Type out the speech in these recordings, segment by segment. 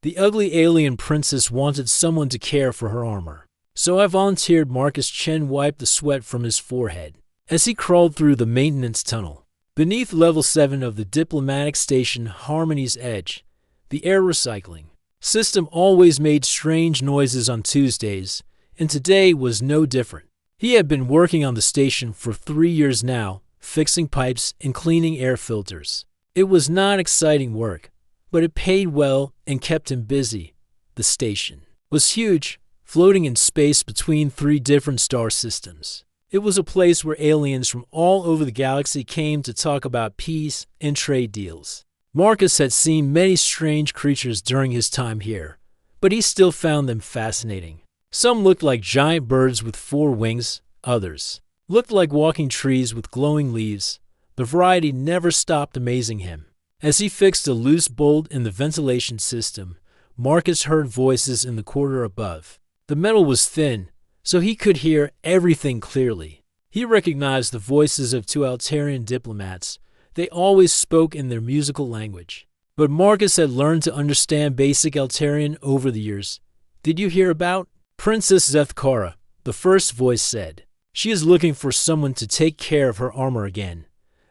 The ugly alien princess wanted someone to care for her armor. So I volunteered. Marcus Chen wiped the sweat from his forehead as he crawled through the maintenance tunnel. Beneath level 7 of the diplomatic station Harmony's Edge, the air recycling system always made strange noises on Tuesdays, and today was no different. He had been working on the station for 3 years now, fixing pipes and cleaning air filters. It was not exciting work, but it paid well and kept him busy. The station was huge, floating in space between 3 different star systems. It was a place where aliens from all over the galaxy came to talk about peace and trade deals. Marcus had seen many strange creatures during his time here, but he still found them fascinating. Some looked like giant birds with 4 wings, others looked like walking trees with glowing leaves. The variety never stopped amazing him. As he fixed a loose bolt in the ventilation system, Marcus heard voices in the corridor above. The metal was thin, so he could hear everything clearly. He recognized the voices of 2 Altarian diplomats. They always spoke in their musical language. But Marcus had learned to understand basic Altarian over the years. "Did you hear about Princess Zethkara?" the first voice said. "She is looking for someone to take care of her armor again."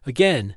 "Again?"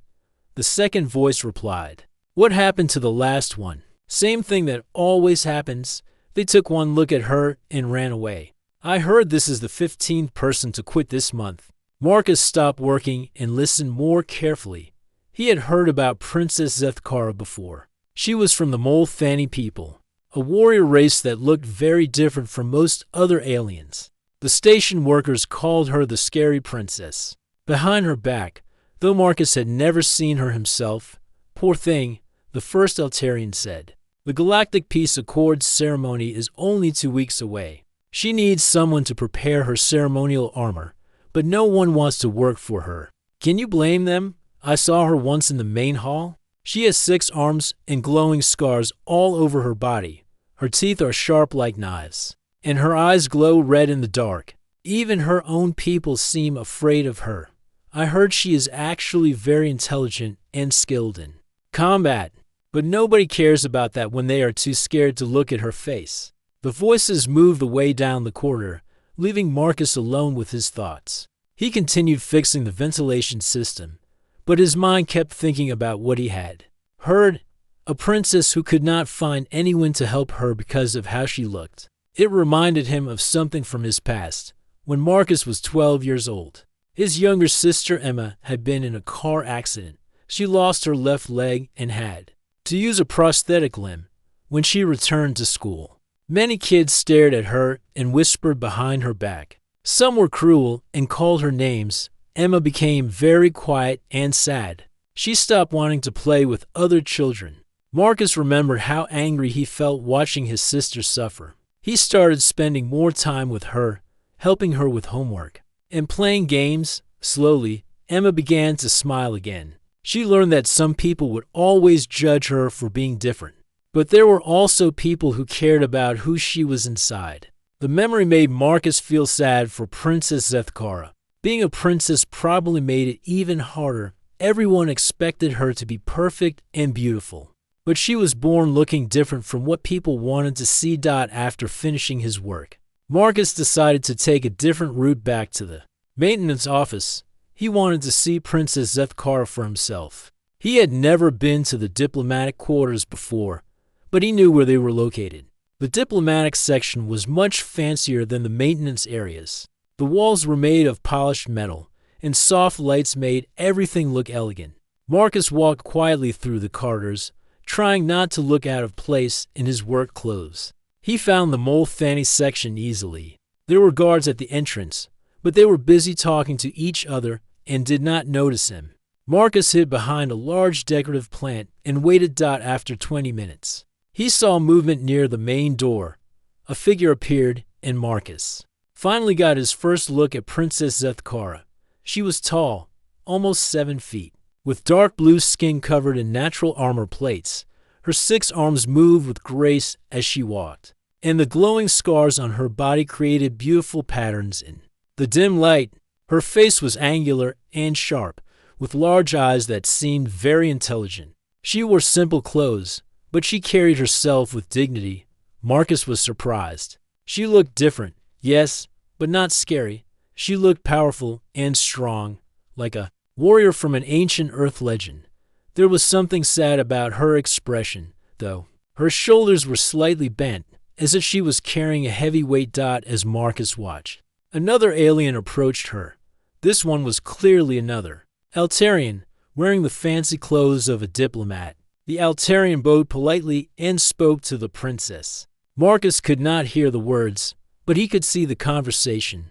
the second voice replied. "What happened to the last one?" "Same thing that always happens. They took one look at her and ran away." "I heard this is the 15th person to quit this month." Marcus stopped working and listened more carefully. He had heard about Princess Zethkara before. She was from the Mole Thani people, a warrior race that looked very different from most other aliens. The station workers called her the Scary Princess. Behind her back, though Marcus had never seen her himself, "Poor thing," the first Altarian said. "The Galactic Peace Accords ceremony is only 2 weeks away. She needs someone to prepare her ceremonial armor, but no one wants to work for her. Can you blame them? I saw her once in the main hall. She has 6 arms and glowing scars all over her body. Her teeth are sharp like knives, and her eyes glow red in the dark. Even her own people seem afraid of her. I heard she is actually very intelligent and skilled in combat, but nobody cares about that when they are too scared to look at her face." The voices moved away down the corridor, leaving Marcus alone with his thoughts. He continued fixing the ventilation system, but his mind kept thinking about what he had heard, a princess who could not find anyone to help her because of how she looked. It reminded him of something from his past, when Marcus was 12 years old. His younger sister Emma had been in a car accident. She lost her left leg and had to use a prosthetic limb when she returned to school. Many kids stared at her and whispered behind her back. Some were cruel and called her names. Emma became very quiet and sad. She stopped wanting to play with other children. Marcus remembered how angry he felt watching his sister suffer. He started spending more time with her, helping her with homework and playing games. Slowly, Emma began to smile again. She learned that some people would always judge her for being different, but there were also people who cared about who she was inside. The memory made Marcus feel sad for Princess Zethkara. Being a princess probably made it even harder. Everyone expected her to be perfect and beautiful, but she was born looking different from what people wanted to see. After finishing his work, Marcus decided to take a different route back to the maintenance office. He wanted to see Princess Zethkara for himself. He had never been to the diplomatic quarters before, but he knew where they were located. The diplomatic section was much fancier than the maintenance areas. The walls were made of polished metal, and soft lights made everything look elegant. Marcus walked quietly through the corridors, trying not to look out of place in his work clothes. He found the Mole Thani section easily. There were guards at the entrance, but they were busy talking to each other and did not notice him. Marcus hid behind a large decorative plant and waited. After 20 minutes, he saw movement near the main door. A figure appeared, and Marcus finally got his first look at Princess Zethkara. She was tall, almost 7 feet, with dark blue skin covered in natural armor plates. Her 6 arms moved with grace as she walked, and the glowing scars on her body created beautiful patterns in the dim light. Her face was angular and sharp, with large eyes that seemed very intelligent. She wore simple clothes, but she carried herself with dignity. Marcus was surprised. She looked different, yes, but not scary. She looked powerful and strong, like a warrior from an ancient Earth legend. There was something sad about her expression, though. Her shoulders were slightly bent, as if she was carrying a heavyweight dot as Marcus watched. Another alien approached her. This one was clearly another Altarian, wearing the fancy clothes of a diplomat. The Altarian bowed politely and spoke to the princess. Marcus could not hear the words, but he could see the conversation.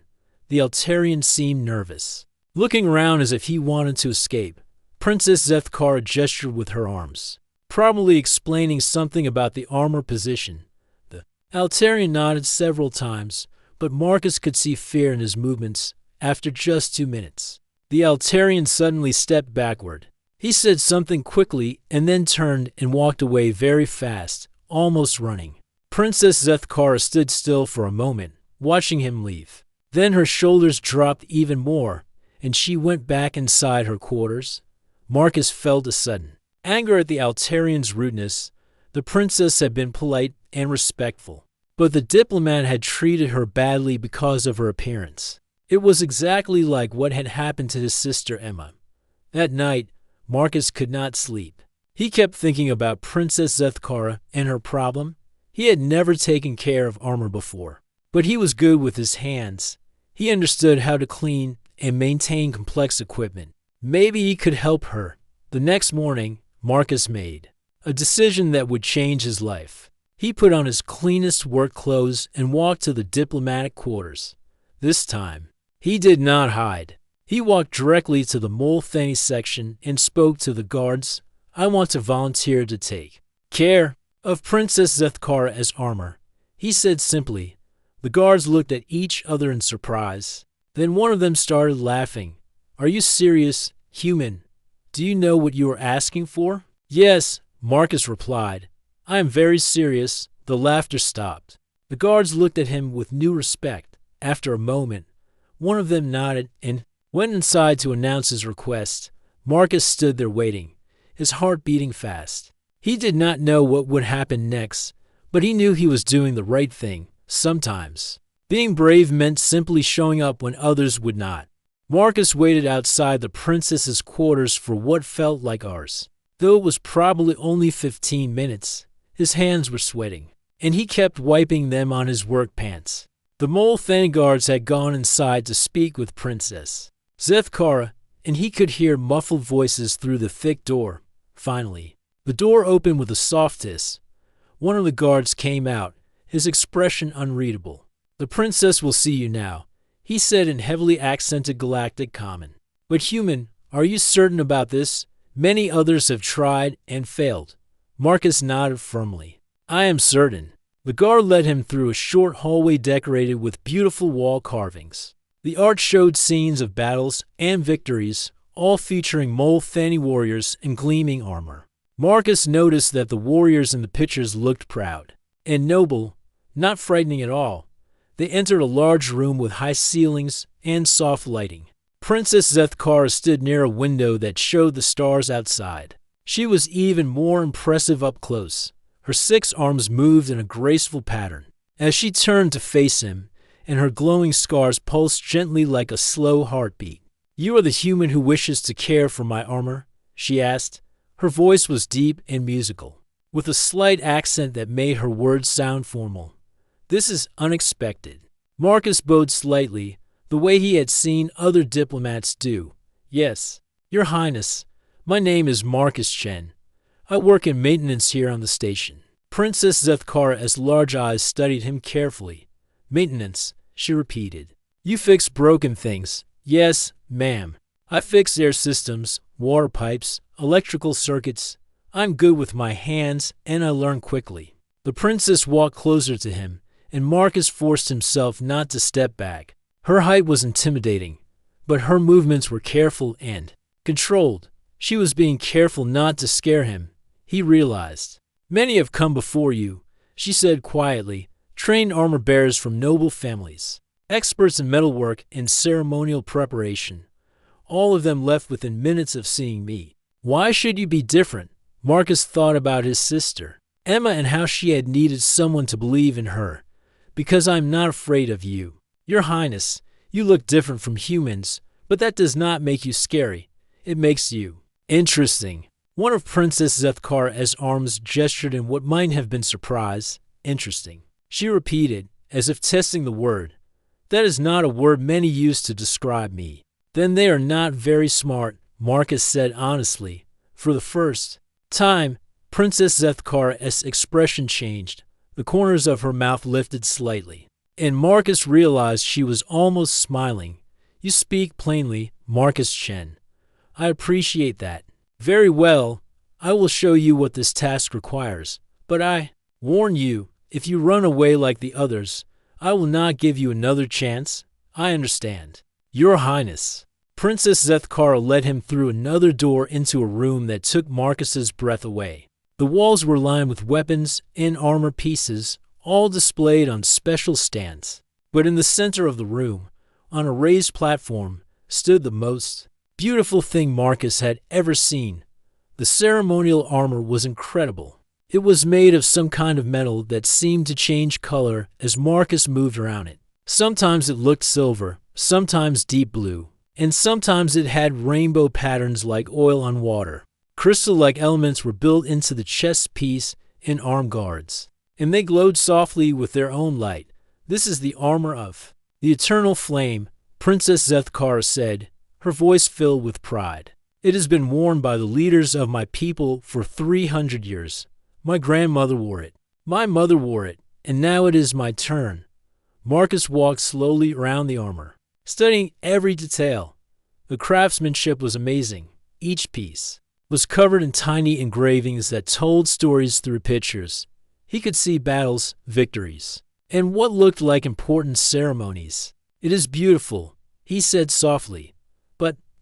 The Altarian seemed nervous, looking around as if he wanted to escape. Princess Zethkara gestured with her arms, probably explaining something about the armor position. The Altarian nodded several times, but Marcus could see fear in his movements. After just 2 minutes, the Altarian suddenly stepped backward. He said something quickly and then turned and walked away very fast, almost running. Princess Zethkara stood still for a moment, watching him leave. Then her shoulders dropped even more, and she went back inside her quarters. Marcus felt a sudden anger at the Altarian's rudeness. The princess had been polite and respectful, but the diplomat had treated her badly because of her appearance. It was exactly like what had happened to his sister Emma. That night, Marcus could not sleep. He kept thinking about Princess Zethkara and her problem. He had never taken care of armor before, but he was good with his hands. He understood how to clean and maintain complex equipment. Maybe he could help her. The next morning, Marcus made a decision that would change his life. He put on his cleanest work clothes and walked to the diplomatic quarters. This time, he did not hide. He walked directly to the Molthani section and spoke to the guards. I want to volunteer to take care of Princess Zethkara as armor, he said simply. The guards looked at each other in surprise. Then one of them started laughing. Are you serious, human? Do you know what you are asking for? Yes, Marcus replied. I am very serious. The laughter stopped. The guards looked at him with new respect. After a moment, one of them nodded and went inside to announce his request. Marcus stood there waiting, his heart beating fast. He did not know what would happen next, but he knew he was doing the right thing. Sometimes, being brave meant simply showing up when others would not. Marcus waited outside the princess's quarters for what felt like hours. Though it was probably only 15 minutes, his hands were sweating, and he kept wiping them on his work pants. The Molthani guards had gone inside to speak with Princess Zethkara, and he could hear muffled voices through the thick door. Finally, the door opened with a soft hiss. One of the guards came out, his expression unreadable. The princess will see you now, he said in heavily accented galactic common. But human, are you certain about this? Many others have tried and failed. Marcus nodded firmly. I am certain. The guard led him through a short hallway decorated with beautiful wall carvings. The art showed scenes of battles and victories, all featuring Molthani warriors in gleaming armor. Marcus noticed that the warriors in the pictures looked proud and noble, not frightening at all. They entered a large room with high ceilings and soft lighting. Princess Zethkara stood near a window that showed the stars outside. She was even more impressive up close. Her 6 arms moved in a graceful pattern as she turned to face him, and her glowing scars pulsed gently like a slow heartbeat. You are the human who wishes to care for my armor? She asked. Her voice was deep and musical, with a slight accent that made her words sound formal. This is unexpected. Marcus bowed slightly, the way he had seen other diplomats do. Yes, Your Highness, my name is Marcus Chen. I work in maintenance here on the station. Princess Zethkara's large eyes studied him carefully. Maintenance, she repeated. You fix broken things. Yes, ma'am. I fix air systems, water pipes, electrical circuits. I'm good with my hands, and I learn quickly. The princess walked closer to him, and Marcus forced himself not to step back. Her height was intimidating, but her movements were careful and controlled. She was being careful not to scare him, he realized. Many have come before you, she said quietly, trained armor bearers from noble families, experts in metalwork and ceremonial preparation. All of them left within minutes of seeing me. Why should you be different? Marcus thought about his sister. Emma and how she had needed someone to believe in her. Because I'm not afraid of you. Your Highness, you look different from humans, but that does not make you scary. It makes you interesting. One of Princess Zethkar's arms gestured in what might have been surprise. Interesting. She repeated, as if testing the word. That is not a word many use to describe me. Then they are not very smart, Marcus said honestly. For the first time, Princess Zethkar's expression changed. The corners of her mouth lifted slightly, and Marcus realized she was almost smiling. You speak plainly, Marcus Chen. I appreciate that. Very well, I will show you what this task requires. But I warn you, if you run away like the others, I will not give you another chance. I understand. Your Highness. Princess Zethkar led him through another door into a room that took Marcus's breath away. The walls were lined with weapons and armor pieces, all displayed on special stands. But in the center of the room, on a raised platform, stood the most beautiful thing Marcus had ever seen. The ceremonial armor was incredible. It was made of some kind of metal that seemed to change color as Marcus moved around it. Sometimes it looked silver, sometimes deep blue, and sometimes it had rainbow patterns like oil on water. Crystal-like elements were built into the chest piece and arm guards, and they glowed softly with their own light. This is the armor of the eternal flame, Princess Zethkar said, her voice filled with pride. It has been worn by the leaders of my people for 300 years. My grandmother wore it. My mother wore it, and now it is my turn. Marcus walked slowly around the armor, studying every detail. The craftsmanship was amazing. Each piece was covered in tiny engravings that told stories through pictures. He could see battles, victories, and what looked like important ceremonies. It is beautiful, he said softly.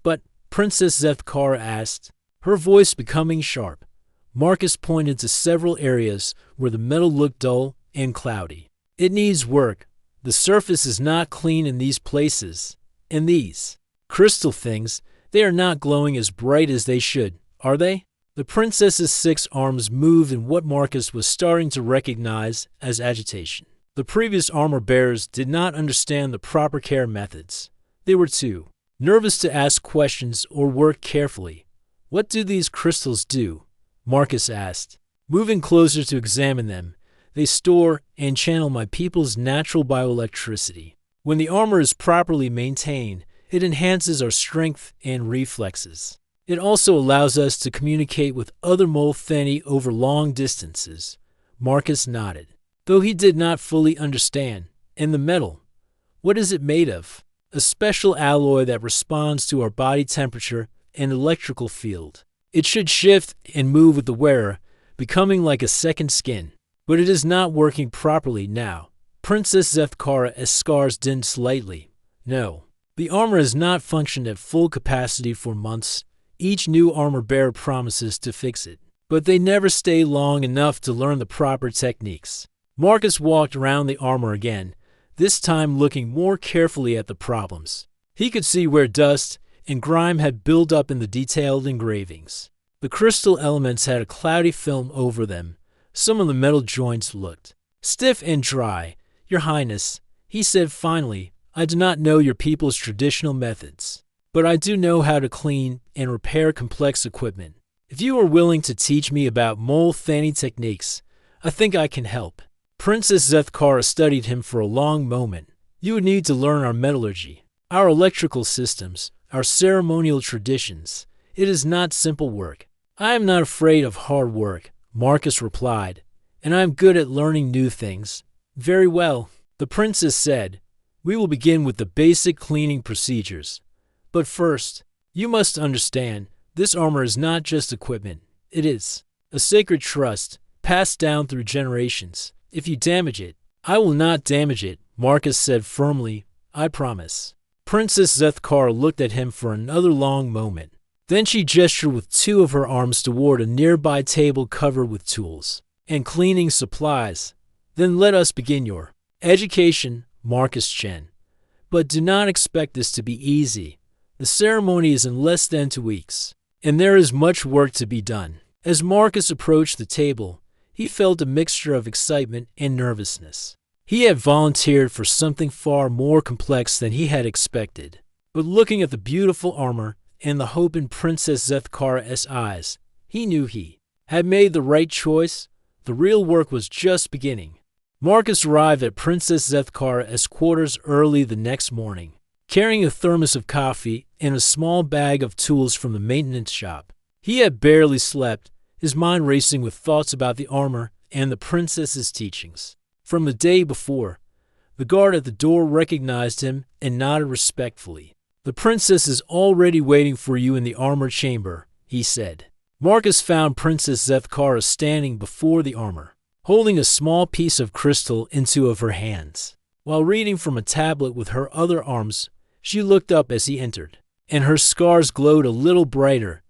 But, Princess Zethkar asked, her voice becoming sharp. Marcus pointed to several areas where the metal looked dull and cloudy. It needs work. The surface is not clean in these places. And these crystal things, they are not glowing as bright as they should, are they? The princess's 6 arms moved in what Marcus was starting to recognize as agitation. The previous armor bearers did not understand the proper care methods. They were too nervous to ask questions or work carefully. What do these crystals do? Marcus asked. Moving closer to examine them, they store and channel my people's natural bioelectricity. When the armor is properly maintained, it enhances our strength and reflexes. It also allows us to communicate with other Molthani over long distances. Marcus nodded, though he did not fully understand. And the metal, what is it made of? A special alloy that responds to our body temperature and electrical field. It should shift and move with the wearer, becoming like a second skin. But it is not working properly now. Princess Zethkar's scars dimmed slightly. No, the armor has not functioned at full capacity for months. Each new armor bearer promises to fix it, but they never stay long enough to learn the proper techniques. Marcus walked around the armor again, this time looking more carefully at the problems. He could see where dust and grime had built up in the detailed engravings. The crystal elements had a cloudy film over them. Some of the metal joints looked stiff and dry. Your Highness, he said finally, I do not know your people's traditional methods, but I do know how to clean and repair complex equipment. If you are willing to teach me about Molthani techniques, I think I can help. Princess Zethkar studied him for a long moment. You would need to learn our metallurgy, our electrical systems, our ceremonial traditions. It is not simple work. I am not afraid of hard work, Marcus replied, and I am good at learning new things. Very well, the princess said. We will begin with the basic cleaning procedures. But first, you must understand, this armor is not just equipment. It is a sacred trust, passed down through generations. If you damage it, I will not damage it, Marcus said firmly. I promise. Princess Zethkar looked at him for another long moment. Then she gestured with 2 of her arms toward a nearby table covered with tools and cleaning supplies. Then let us begin your education, Marcus Chen. But do not expect this to be easy. The ceremony is in less than 2 weeks, and there is much work to be done. As Marcus approached the table, He felt a mixture of excitement and nervousness. He had volunteered for something far more complex than he had expected. But looking at the beautiful armor and the hope in Princess Zethkara's eyes, he knew he had made the right choice. The real work was just beginning. Marcus arrived at Princess Zethkara's quarters early the next morning, carrying a thermos of coffee and a small bag of tools from the maintenance shop. He had barely slept, his mind racing with thoughts about the armor and the princess's teachings. From the day before, the guard at the door recognized him and nodded respectfully. "The princess is already waiting for you in the armor chamber," he said. Marcus found Princess Zethkara standing before the armor, holding a small piece of crystal in two of her hands. While reading from a tablet with her other arms, she looked up as he entered, and her scars glowed a little brighter.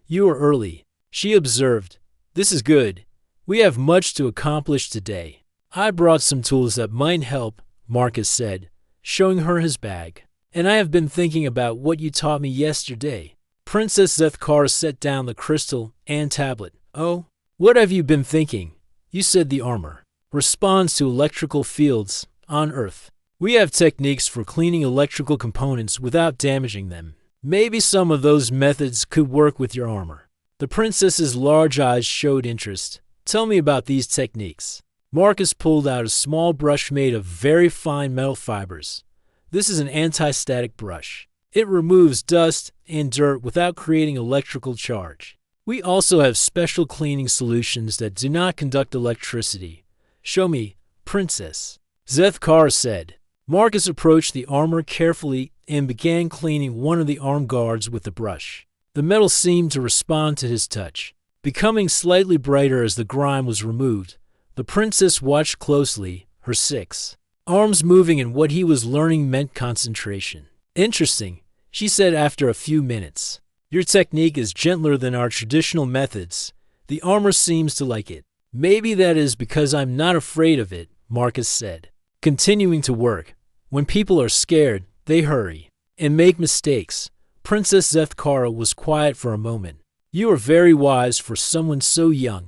"You are early," she observed. "This is good. We have much to accomplish today." "I brought some tools that might help," Marcus said, showing her his bag. "And I have been thinking about what you taught me yesterday." Princess Zethkara set down the crystal and tablet. "Oh, what have you been thinking?" "You said the armor responds to electrical fields on Earth. We have techniques for cleaning electrical components without damaging them. Maybe some of those methods could work with your armor." The princess's large eyes showed interest. "Tell me about these techniques." Marcus pulled out a small brush made of very fine metal fibers. "This is an anti-static brush. It removes dust and dirt without creating electrical charge. We also have special cleaning solutions that do not conduct electricity." "Show me, princess," Zethkara said. Marcus approached the armor carefully and began cleaning one of the arm guards with the brush. The metal seemed to respond to his touch, becoming slightly brighter as the grime was removed. The princess watched closely, her 6 arms moving, and what he was learning meant concentration. "Interesting," she said after a few minutes. "Your technique is gentler than our traditional methods. The armor seems to like it." "Maybe that is because I'm not afraid of it," Marcus said, continuing to work. "When people are scared, they hurry and make mistakes." Princess Zethkara was quiet for a moment. "You are very wise for someone so young."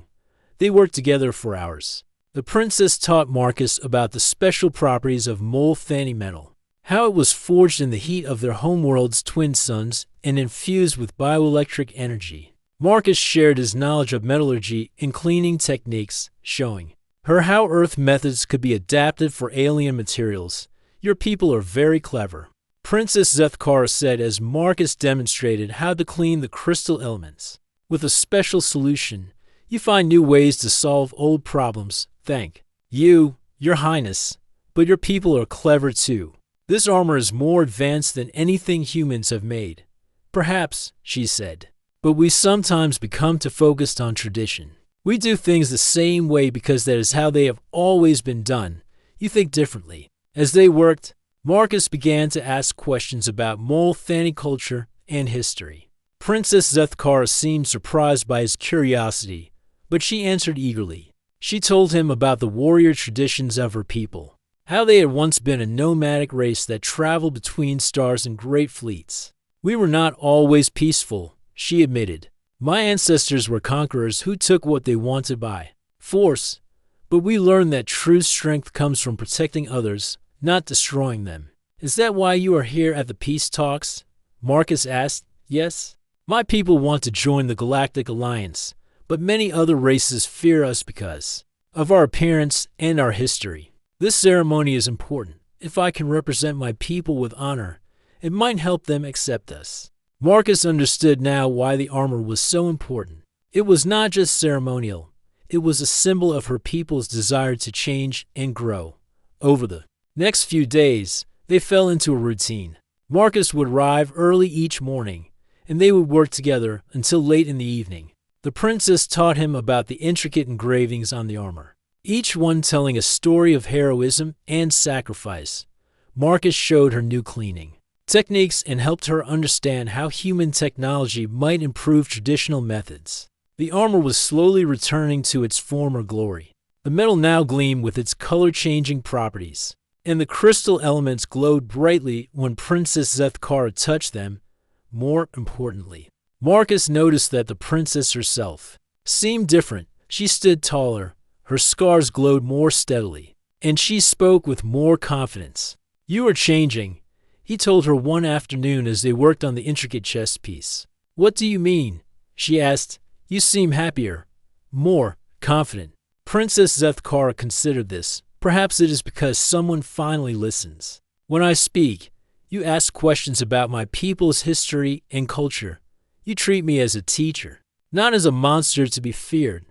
They worked together for hours. The princess taught Marcus about the special properties of molybdenum metal, how it was forged in the heat of their homeworld's twin suns and infused with bioelectric energy. Marcus shared his knowledge of metallurgy and cleaning techniques, showing her how Earth methods could be adapted for alien materials. "Your people are very clever," Princess Zethkara said as Marcus demonstrated how to clean the crystal elements. "With a special solution, you find new ways to solve old problems." "Thank you, Your Highness, but your people are clever too. This armor is more advanced than anything humans have made." "Perhaps," she said, "but we sometimes become too focused on tradition. We do things the same way because that is how they have always been done. You think differently." As they worked, Marcus began to ask questions about molybdenum culture and history. Princess Zethkara seemed surprised by his curiosity, but she answered eagerly. She told him about the warrior traditions of her people, how they had once been a nomadic race that traveled between stars in great fleets. "We were not always peaceful," she admitted. "My ancestors were conquerors who took what they wanted by force, but we learned that true strength comes from protecting others, not destroying them." "Is that why you are here at the peace talks?" Marcus asked. "Yes. My people want to join the Galactic Alliance, but many other races fear us because of our appearance and our history. This ceremony is important. If I can represent my people with honor, it might help them accept us." Marcus understood now why the armor was so important. It was not just ceremonial. It was a symbol of her people's desire to change and grow. Over the next few days, they fell into a routine. Marcus would arrive early each morning, and they would work together until late in the evening. The princess taught him about the intricate engravings on the armor, each one telling a story of heroism and sacrifice. Marcus showed her new cleaning techniques and helped her understand how human technology might improve traditional methods. The armor was slowly returning to its former glory. The metal now gleamed with its color-changing properties, and the crystal elements glowed brightly when Princess Zethkara touched them. More importantly, Marcus noticed that the princess herself seemed different. She stood taller, Her scars glowed more steadily, and she spoke with more confidence. "You are changing," he told her one afternoon as they worked on the intricate chess piece. "What do you mean?" she asked. "You seem happier, more confident." Princess Zethkara considered this. "Perhaps it is because someone finally listens. When I speak, you ask questions about my people's history and culture. You treat me as a teacher, not as a monster to be feared,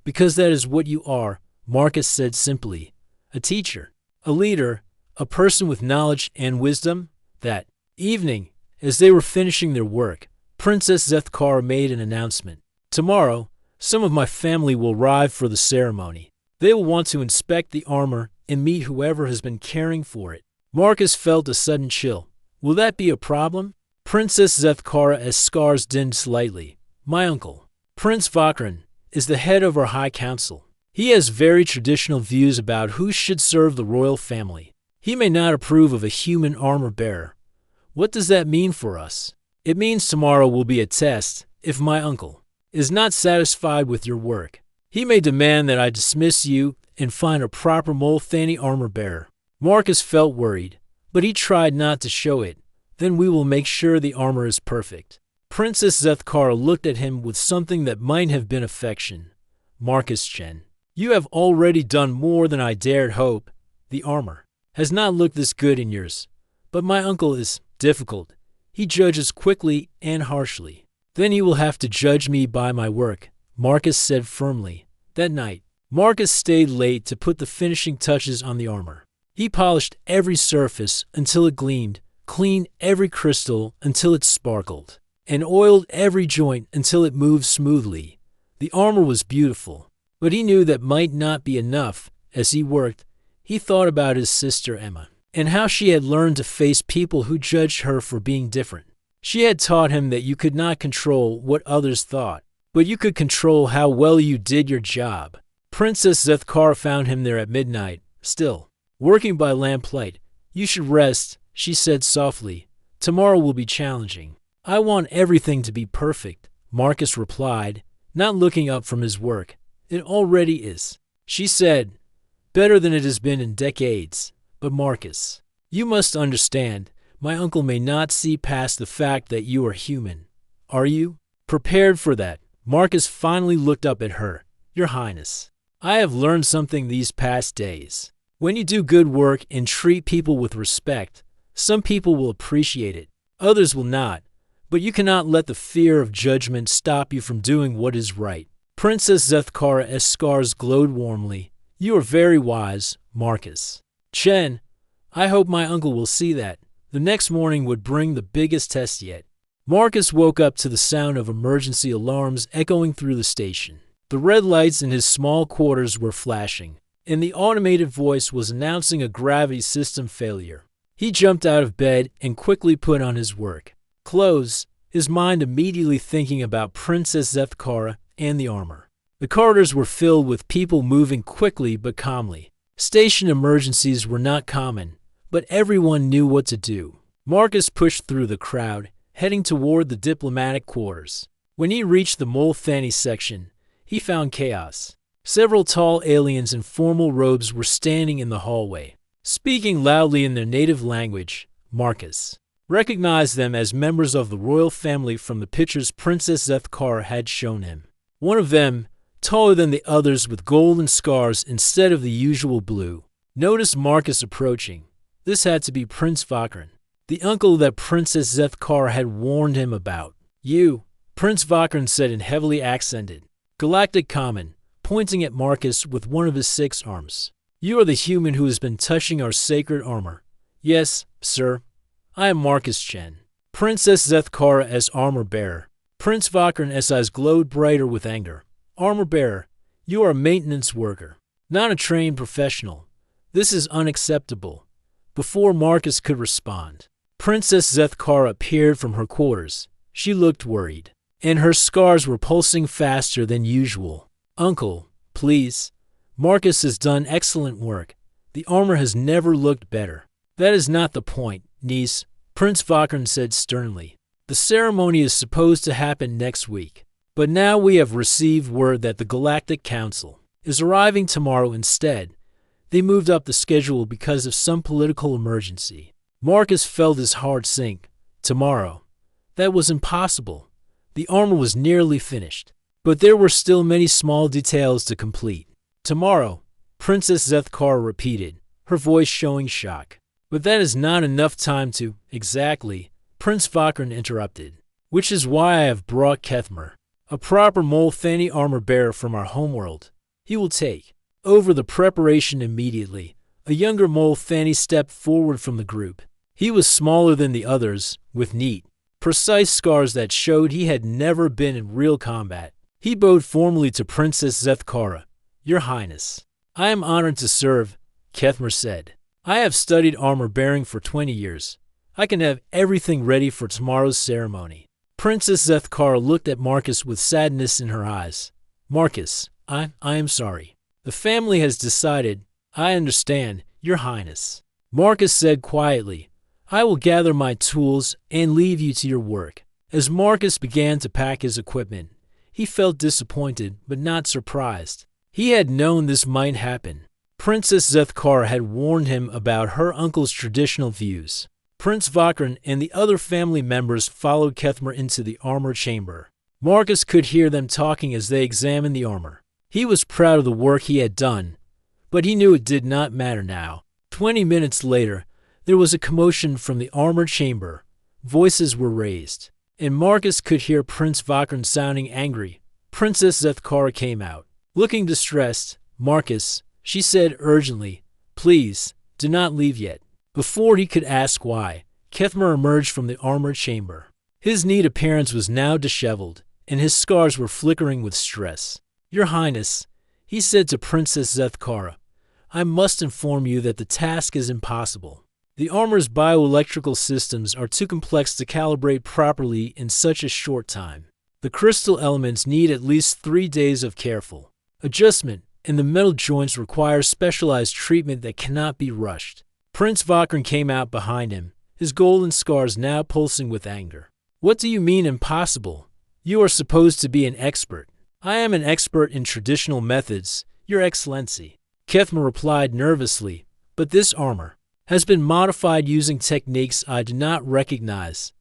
because that is what you are," Marcus said simply. "A teacher, a leader, a person with knowledge and wisdom." That evening, as they were finishing their work, Princess Zethkara made an announcement. "Tomorrow, some of my family will arrive for the ceremony. They will want to inspect the armor and meet whoever has been caring for it." Marcus felt a sudden chill. "Will that be a problem?" Princess Zethkara's scars dimmed slightly. "My uncle, Prince Vakran, is the head of our High Council. He has very traditional views about who should serve the royal family. He may not approve of a human armor-bearer. What does that mean for us? It means tomorrow will be a test. If my uncle is not satisfied with your work, he may demand that I dismiss you and find a proper Molthani armor-bearer." Marcus felt worried, but he tried not to show it. "Then we will make sure the armor is perfect." Princess Zethkara looked at him with something that might have been affection. "Marcus Chen, you have already done more than I dared hope. The armor has not looked this good in years, but my uncle is difficult. He judges quickly and harshly. Then he will have to judge me by my work," Marcus said firmly. That night, Marcus stayed late to put the finishing touches on the armor. He polished every surface until it gleamed, cleaned every crystal until it sparkled, and oiled every joint until it moved smoothly. The armor was beautiful, but he knew that might not be enough. As he worked, he thought about his sister Emma, and how she had learned to face people who judged her for being different. She had taught him that you could not control what others thought, but you could control how well you did your job. Princess Zethkara found him there at midnight, still working by lamplight. "You should rest," she said softly. "Tomorrow will be challenging." "I want everything to be perfect," Marcus replied, not looking up from his work. "It already is," she said. "Better than it has been in decades. But Marcus, you must understand, my uncle may not see past the fact that you are human. Are you prepared for that?" Marcus finally looked up at her. "Your Highness, I have learned something these past days. When you do good work and treat people with respect, some people will appreciate it, others will not. But you cannot let the fear of judgment stop you from doing what is right." Princess Zethkara's scars glowed warmly. "You are very wise, Marcus Chen. I hope my uncle will see that." The next morning would bring the biggest test yet. Marcus woke up to the sound of emergency alarms echoing through the station. The red lights in his small quarters were flashing, and the automated voice was announcing a gravity system failure. He jumped out of bed and quickly put on his work clothes, his mind immediately thinking about Princess Zethkara and the armor. The corridors were filled with people moving quickly but calmly. Station emergencies were not common, but everyone knew what to do. Marcus pushed through the crowd, heading toward the diplomatic quarters. When he reached the Molthani section, he found chaos. Several tall aliens in formal robes were standing in the hallway, speaking loudly in their native language. Marcus recognized them as members of the royal family from the pictures Princess Zethkara had shown him. One of them, taller than the others with golden scars instead of the usual blue, noticed Marcus approaching. This had to be Prince Vakran, the uncle that Princess Zethkara had warned him about. "You," Prince Vakran said in heavily accented Galactic Common, pointing at Marcus with one of his 6 arms. "You are the human who has been touching our sacred armor." "Yes, sir. I am Marcus Chen, Princess Zethkara's armor-bearer." Prince Vakran's eyes glowed brighter with anger. "Armor-bearer, you are a maintenance worker, not a trained professional. This is unacceptable." Before Marcus could respond, Princess Zethkara appeared from her quarters. She looked worried, and her scars were pulsing faster than usual. "Uncle, please. Marcus has done excellent work. The armor has never looked better." "That is not the point, niece," Prince Vakran said sternly. "The ceremony is supposed to happen next week, but now we have received word that the Galactic Council is arriving tomorrow instead. They moved up the schedule because of some political emergency. Marcus felt his heart sink. Tomorrow. That was impossible. The armor was nearly finished, but there were still many small details to complete. Tomorrow, Princess Zethkara repeated, her voice showing shock. But that is not enough time to— Exactly, Prince Vakran interrupted. Which is why I have brought Kethmer, a proper Molthani armor-bearer from our homeworld. He will take over the preparation immediately. A younger Molthani stepped forward from the group. He was smaller than the others, with neat, precise scars that showed he had never been in real combat. He bowed formally to Princess Zethkara. Your Highness, I am honored to serve, Kethmer said. I have studied armor-bearing for 20 years. I can have everything ready for tomorrow's ceremony. Princess Zethkara looked at Marcus with sadness in her eyes. Marcus, I am sorry. The family has decided. I understand, Your Highness. Marcus said quietly, I will gather my tools and leave you to your work. As Marcus began to pack his equipment, he felt disappointed but not surprised. He had known this might happen. Princess Zethkara had warned him about her uncle's traditional views. Prince Vakran and the other family members followed Kethmer into the armor chamber. Marcus could hear them talking as they examined the armor. He was proud of the work he had done, but he knew it did not matter now. 20 minutes later, there was a commotion from the armor chamber. Voices were raised, and Marcus could hear Prince Vakran sounding angry. Princess Zethkara came out. Looking distressed, Marcus, she said urgently, please, do not leave yet. Before he could ask why, Kethmer emerged from the armor chamber. His neat appearance was now disheveled, and his scars were flickering with stress. Your Highness, he said to Princess Zethkara, I must inform you that the task is impossible. The armor's bioelectrical systems are too complex to calibrate properly in such a short time. The crystal elements need at least 3 days of careful adjustment, and the metal joints require specialized treatment that cannot be rushed. Prince Vakran came out behind him, his golden scars now pulsing with anger. What do you mean impossible? You are supposed to be an expert. I am an expert in traditional methods, Your Excellency. Kethmer replied nervously, but this armor has been modified using techniques I do not recognize.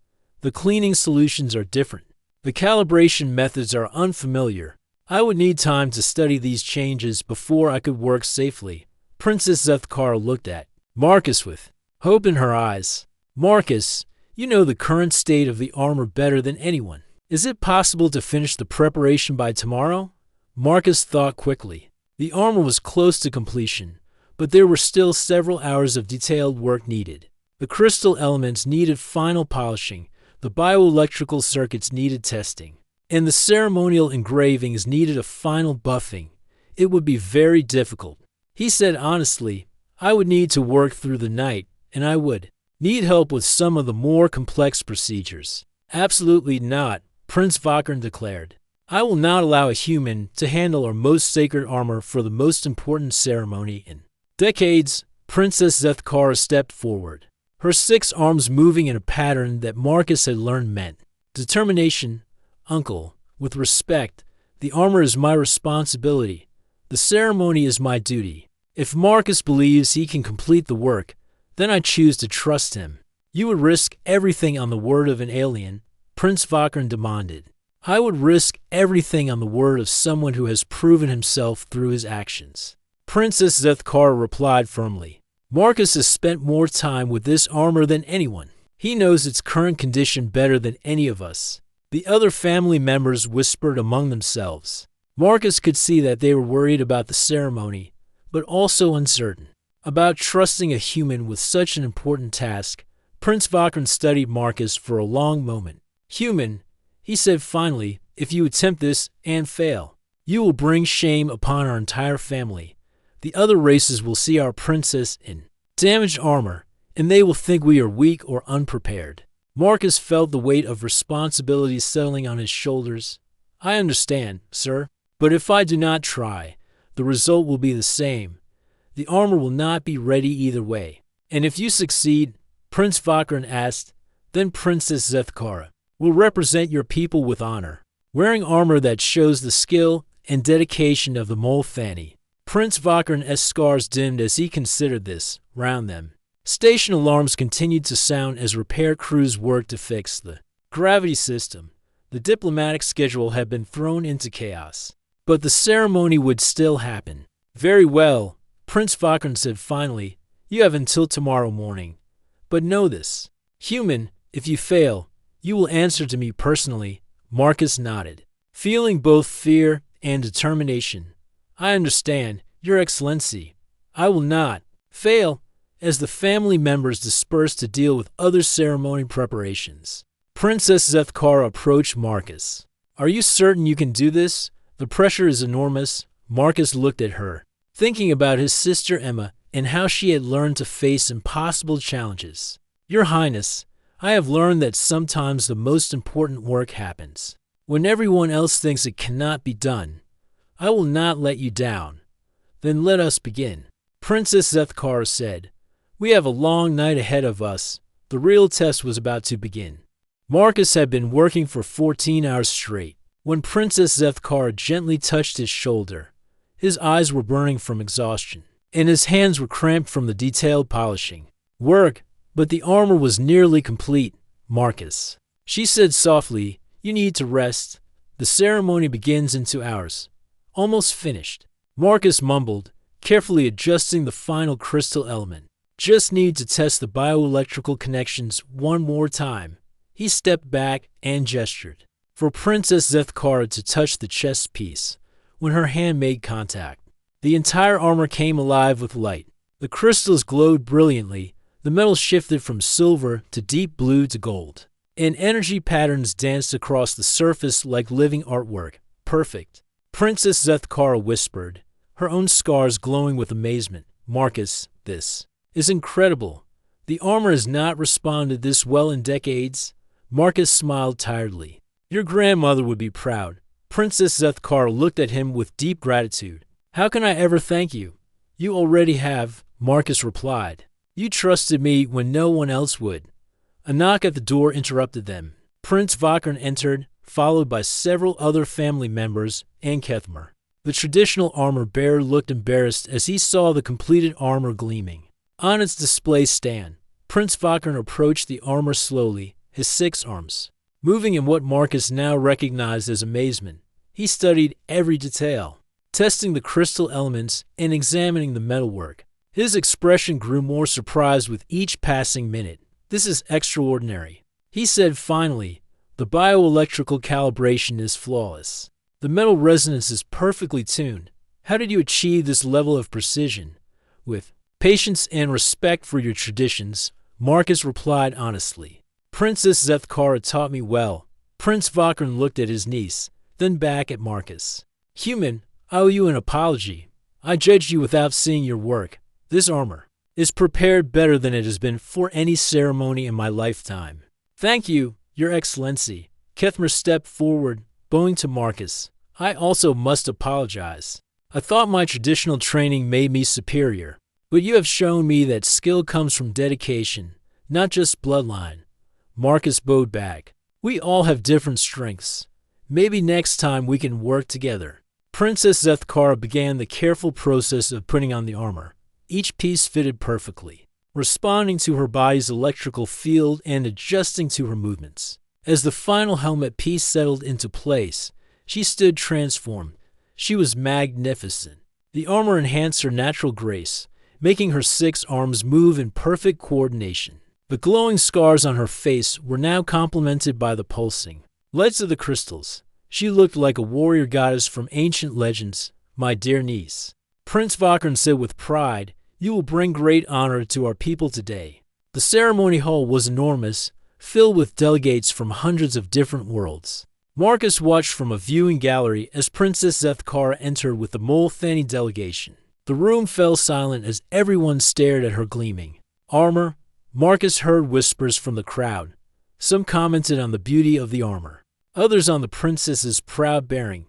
The cleaning solutions are different. The calibration methods are unfamiliar. I would need time to study these changes before I could work safely. Princess Zethkara looked at Marcus with hope in her eyes. Marcus, you know the current state of the armor better than anyone. Is it possible to finish the preparation by tomorrow? Marcus thought quickly. The armor was close to completion, but there were still several hours of detailed work needed. The crystal elements needed final polishing, the bioelectrical circuits needed testing, and the ceremonial engravings needed a final buffing. It would be very difficult. He said honestly, I would need to work through the night, and I would need help with some of the more complex procedures. Absolutely not, Prince Vakran declared. I will not allow a human to handle our most sacred armor for the most important ceremony in decades. Princess Zethkara stepped forward, her 6 arms moving in a pattern that Marcus had learned meant determination. Uncle, with respect, the armor is my responsibility. The ceremony is my duty. If Marcus believes he can complete the work, then I choose to trust him. You would risk everything on the word of an alien, Prince Vakran demanded. I would risk everything on the word of someone who has proven himself through his actions. Princess Zethkara replied firmly. Marcus has spent more time with this armor than anyone. He knows its current condition better than any of us. The other family members whispered among themselves. Marcus could see that they were worried about the ceremony, but also uncertain about trusting a human with such an important task. Prince Vakran studied Marcus for a long moment. Human, he said finally, if you attempt this and fail, you will bring shame upon our entire family. The other races will see our princess in damaged armor, and they will think we are weak or unprepared. Marcus felt the weight of responsibility settling on his shoulders. I understand, sir, but if I do not try, the result will be the same. The armor will not be ready either way. And if you succeed, Prince Vakran asked, then Princess Zethkara will represent your people with honor, wearing armor that shows the skill and dedication of the Molthani. Prince Vakern's scars dimmed as he considered this. Round them, station alarms continued to sound as repair crews worked to fix the gravity system. The diplomatic schedule had been thrown into chaos, but the ceremony would still happen. Very well, Prince Vakern said finally. You have until tomorrow morning. But know this, human, if you fail, you will answer to me personally. Marcus nodded, feeling both fear and determination. I understand, Your Excellency. I will not fail. As the family members dispersed to deal with other ceremony preparations, Princess Zethkara approached Marcus. Are you certain you can do this? The pressure is enormous. Marcus looked at her, thinking about his sister Emma and how she had learned to face impossible challenges. Your Highness, I have learned that sometimes the most important work happens when everyone else thinks it cannot be done. I will not let you down. Then let us begin. Princess Zethkara said. We have a long night ahead of us. The real test was about to begin. Marcus had been working for 14 hours straight. When Princess Zethkara gently touched his shoulder, his eyes were burning from exhaustion, and his hands were cramped from the detailed polishing. Work, but the armor was nearly complete. Marcus, she said softly, you need to rest. The ceremony begins in 2 hours. Almost finished. Marcus mumbled, carefully adjusting the final crystal element. Just need to test the bioelectrical connections one more time. He stepped back and gestured for Princess Zethkara to touch the chest piece. When her hand made contact, the entire armor came alive with light. The crystals glowed brilliantly. The metal shifted from silver to deep blue to gold, and energy patterns danced across the surface like living artwork. Perfect. Princess Zethkara whispered, her own scars glowing with amazement. Marcus, this is incredible. The armor has not responded this well in decades. Marcus smiled tiredly. Your grandmother would be proud. Princess Zethkara looked at him with deep gratitude. How can I ever thank you? You already have, Marcus replied. You trusted me when no one else would. A knock at the door interrupted them. Prince Vakern entered, followed by several other family members and Kethmer. The traditional armor bearer looked embarrassed as he saw the completed armor gleaming on its display stand. Prince Vakern approached the armor slowly, his 6 arms moving in what Marcus now recognized as amazement. He studied every detail, testing the crystal elements and examining the metalwork. His expression grew more surprised with each passing minute. This is extraordinary, he said finally. The bioelectrical calibration is flawless. The metal resonance is perfectly tuned. How did you achieve this level of precision? With patience and respect for your traditions, Marcus replied honestly. Princess Zethkara taught me well. Prince Vakern looked at his niece, then back at Marcus. Human, I owe you an apology. I judged you without seeing your work. This armor is prepared better than it has been for any ceremony in my lifetime. Thank you, Your Excellency. Kethmer stepped forward, bowing to Marcus. I also must apologize. I thought my traditional training made me superior, but you have shown me that skill comes from dedication, not just bloodline. Marcus bowed back. We all have different strengths. Maybe next time we can work together. Princess Zethkara began the careful process of putting on the armor. Each piece fitted perfectly, responding to her body's electrical field and adjusting to her movements. As the final helmet piece settled into place, she stood transformed. She was magnificent. The armor enhanced her natural grace, making her 6 arms move in perfect coordination. The glowing scars on her face were now complemented by the pulsing lights of the crystals. She looked like a warrior goddess from ancient legends. My dear niece, Prince Vakern said with pride, you will bring great honor to our people today. The ceremony hall was enormous, filled with delegates from hundreds of different worlds. Marcus watched from a viewing gallery as Princess Zethkara entered with the Molthani delegation. The room fell silent as everyone stared at her gleaming armor. Marcus heard whispers from the crowd. Some commented on the beauty of the armor, others on the princess's proud bearing.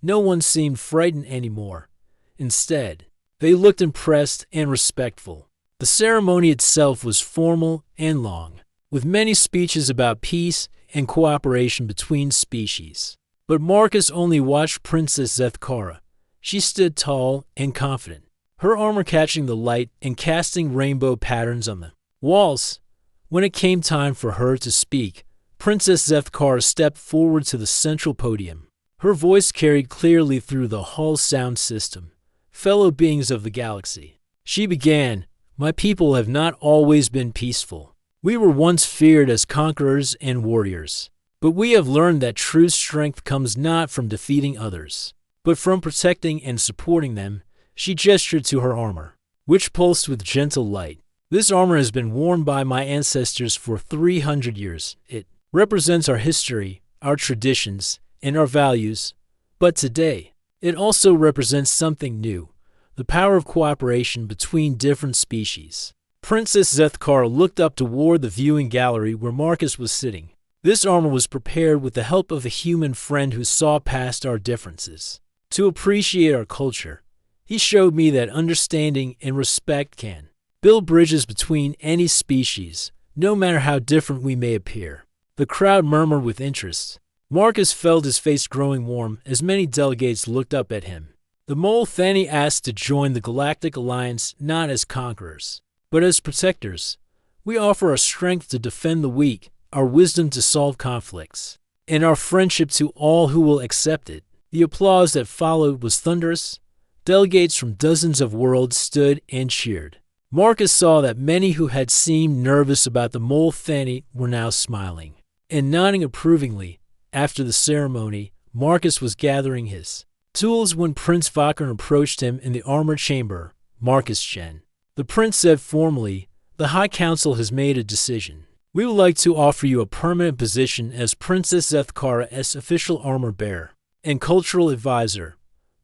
No one seemed frightened anymore. Instead, they looked impressed and respectful. The ceremony itself was formal and long, with many speeches about peace and cooperation between species. But Marcus only watched Princess Zethkara. She stood tall and confident, her armor catching the light and casting rainbow patterns on the walls. When it came time for her to speak, Princess Zethkara stepped forward to the central podium. Her voice carried clearly through the hall's sound system. Fellow beings of the galaxy, she began, my people have not always been peaceful. We were once feared as conquerors and warriors, but we have learned that true strength comes not from defeating others, but from protecting and supporting them. She gestured to her armor, which pulsed with gentle light. This armor has been worn by my ancestors for 300 years. It represents our history, our traditions, and our values. But today, it also represents something new, the power of cooperation between different species. Princess Zethkara looked up toward the viewing gallery where Marcus was sitting. This armor was prepared with the help of a human friend who saw past our differences. To appreciate our culture, he showed me that understanding and respect can build bridges between any species, no matter how different we may appear. The crowd murmured with interest. Marcus felt his face growing warm as many delegates looked up at him. The mole Thani asked to join the Galactic Alliance not as conquerors, but as protectors. We offer our strength to defend the weak, our wisdom to solve conflicts, and our friendship to all who will accept it. The applause that followed was thunderous. Delegates from dozens of worlds stood and cheered. Marcus saw that many who had seemed nervous about the mole Thani were now smiling and nodding approvingly. After the ceremony, Marcus was gathering his tools when Prince Vakern approached him in the armor chamber. Marcus Chen. The prince said formally, the High Council has made a decision. We would like to offer you a permanent position as Princess Zethkara's official armor bearer and cultural advisor.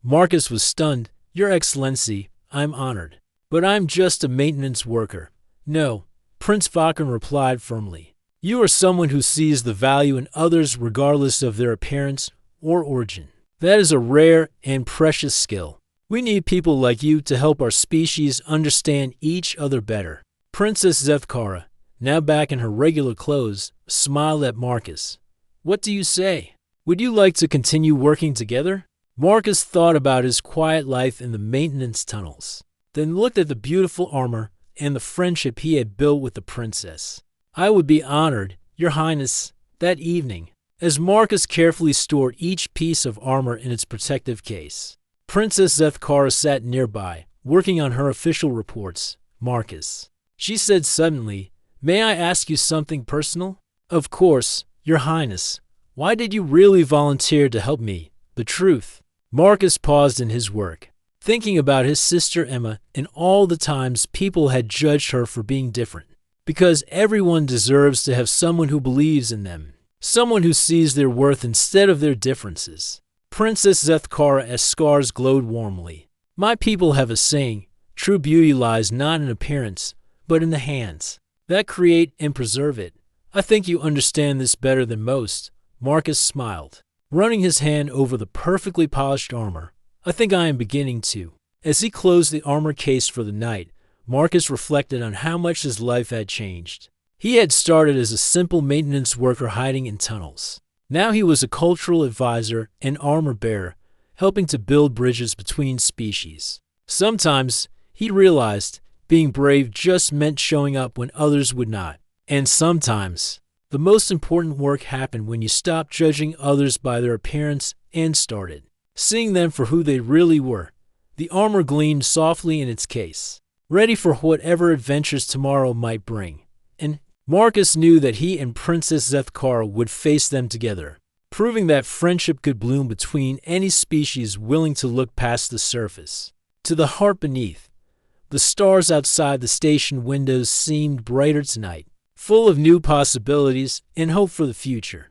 Marcus was stunned. Your Excellency, I'm honored, but I'm just a maintenance worker. No, Prince Vakern replied firmly. You are someone who sees the value in others regardless of their appearance or origin. That is a rare and precious skill. We need people like you to help our species understand each other better. Princess Zethkara, now back in her regular clothes, smiled at Marcus. What do you say? Would you like to continue working together? Marcus thought about his quiet life in the maintenance tunnels, then looked at the beautiful armor and the friendship he had built with the princess. I would be honored, Your Highness. That evening, as Marcus carefully stored each piece of armor in its protective case, Princess Zethkara sat nearby, working on her official reports. Marcus, she said suddenly, may I ask you something personal? Of course, Your Highness. Why did you really volunteer to help me? The truth. Marcus paused in his work, thinking about his sister Emma and all the times people had judged her for being different. Because everyone deserves to have someone who believes in them, someone who sees their worth instead of their differences. Princess Zethkara's scars glowed warmly. My people have a saying, true beauty lies not in appearance, but in the hands that create and preserve it. I think you understand this better than most. Marcus smiled, running his hand over the perfectly polished armor. I think I am beginning to. As he closed the armor case for the night, Marcus reflected on how much his life had changed. He had started as a simple maintenance worker hiding in tunnels. Now he was a cultural advisor and armor bearer, helping to build bridges between species. Sometimes, he realized, being brave just meant showing up when others would not. And sometimes, the most important work happened when you stopped judging others by their appearance and started seeing them for who they really were. The armor gleamed softly in its case, ready for whatever adventures tomorrow might bring. And Marcus knew that he and Princess Zethkara would face them together, proving that friendship could bloom between any species willing to look past the surface. To the heart beneath, the stars outside the station windows seemed brighter tonight, full of new possibilities and hope for the future.